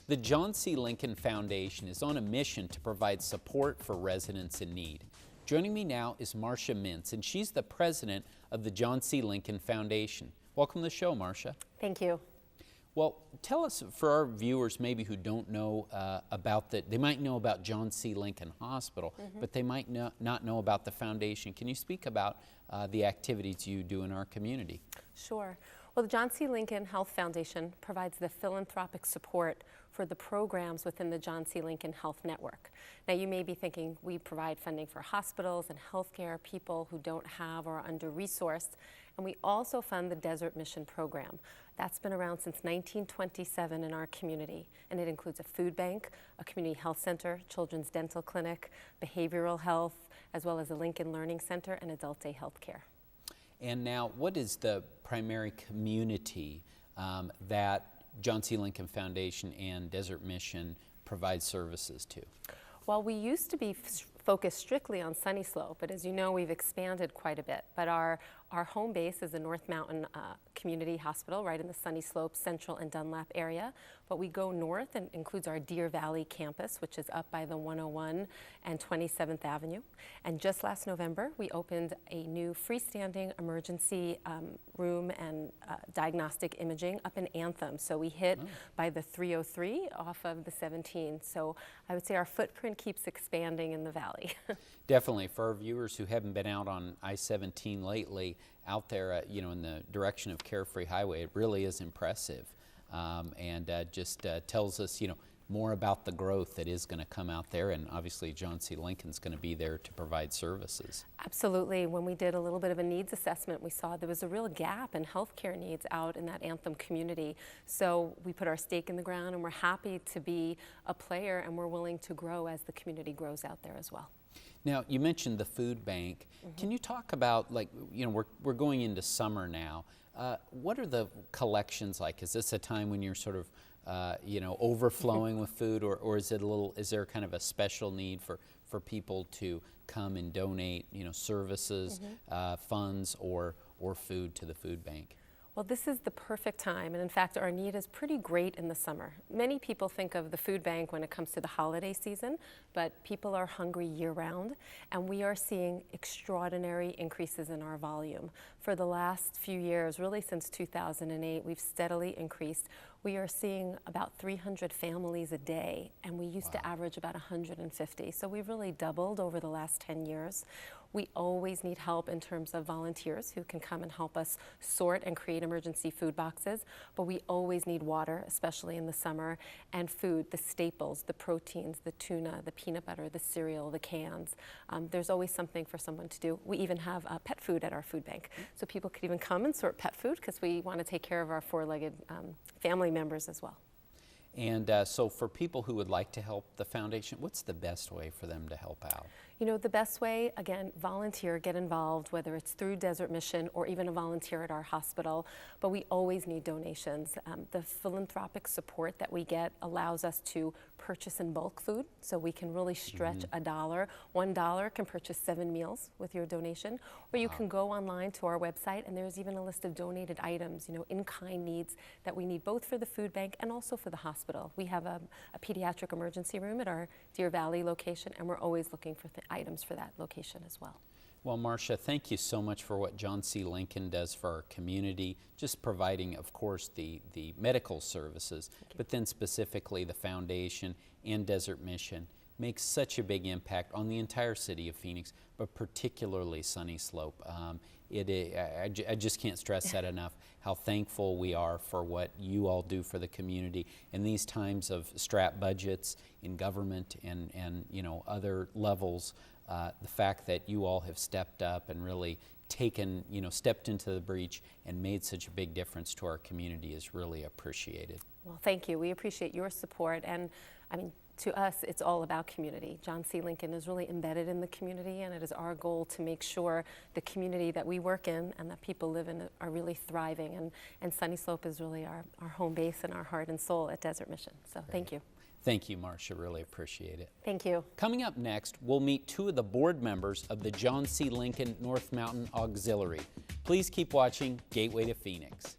The John C. Lincoln Foundation is on a mission to provide support for residents in need. Joining me now is Marcia Mintz, and she's the president of the John C. Lincoln Foundation. Welcome to the show, Marcia. Thank you. Well, tell us, for our viewers maybe who don't know they might know about John C. Lincoln Hospital, but they might not know about the foundation. Can you speak about the activities you do in our community? Sure. Well, the John C. Lincoln Health Foundation provides the philanthropic support for the programs within the John C. Lincoln Health Network. Now, you may be thinking we provide funding for hospitals and healthcare, people who don't have or are under-resourced, and we also fund the Desert Mission program. That's been around since 1927 in our community, and it includes a food bank, a community health center, children's dental clinic, behavioral health, as well as a Lincoln Learning Center and adult day health care. And now, what is the primary community that John C. Lincoln Foundation and Desert Mission provide services to? Well, we used to be focused strictly on Sunny Slope, but as you know, we've expanded quite a bit. But our home base is the North Mountain Community Hospital, right in the Sunny Slope, Central and Dunlap area. But we go north and includes our Deer Valley campus, which is up by the 101 and 27th Avenue. And just last November, we opened a new freestanding emergency room and diagnostic imaging up in Anthem. So we hit by the 303 off of the 17. So I would say our footprint keeps expanding in the valley. Definitely. For our viewers who haven't been out on I-17 lately, out there, in the direction of Carefree Highway, it really is impressive, and just tells us, more about the growth that is going to come out there, and obviously John C. Lincoln's going to be there to provide services. Absolutely. When we did a little bit of a needs assessment, we saw there was a real gap in healthcare needs out in that Anthem community. So we put our stake in the ground, and we're happy to be a player, and we're willing to grow as the community grows out there as well. Now, you mentioned the food bank. Can you talk about, we're going into summer now. What are the collections like? Is this a time when you're sort of, overflowing with food, or is there kind of a special need for people to come and donate, services, funds, or food to the food bank? Well, this is the perfect time, and in fact, our need is pretty great in the summer. Many people think of the food bank when it comes to the holiday season, but people are hungry year-round, and we are seeing extraordinary increases in our volume. For the last few years, really since 2008, we've steadily increased. We are seeing about 300 families a day, and we used to average about 150. So we've really doubled over the last 10 years. We always need help in terms of volunteers who can come and help us sort and create emergency food boxes, but we always need water, especially in the summer, and food, the staples, the proteins, the tuna, the peanut butter, the cereal, the cans. There's always something for someone to do. We even have pet food at our food bank, so people could even come and sort pet food because we want to take care of our four-legged family members as well. And so for people who would like to help the foundation, what's the best way for them to help out? The best way, again, volunteer, get involved, whether it's through Desert Mission or even a volunteer at our hospital, but we always need donations. The philanthropic support that we get allows us to purchase in bulk food, so we can really stretch a dollar. $1 can purchase 7 meals with your donation, or you can go online to our website, and there's even a list of donated items, in-kind needs that we need both for the food bank and also for the hospital. We have a pediatric emergency room at our Deer Valley location, and we're always looking for items for that location as well. Well, Marcia, thank you so much for what John C. Lincoln does for our community, just providing, of course, the medical services, but then specifically the foundation and Desert Mission makes such a big impact on the entire city of Phoenix, but particularly Sunny Slope. I just can't stress that enough, how thankful we are for what you all do for the community in these times of strapped budgets in government and other levels. The fact that you all have stepped up and really stepped into the breach and made such a big difference to our community is really appreciated. Well, thank you. We appreciate your support, and to us, it's all about community. John C. Lincoln is really embedded in the community, and it is our goal to make sure the community that we work in and that people live in are really thriving, and Sunny Slope is really our home base and our heart and soul at Desert Mission. So thank you. Thank you, Marcia. Really appreciate it. Thank you. Coming up next, we'll meet two of the board members of the John C. Lincoln North Mountain Auxiliary. Please keep watching Gateway to Phoenix.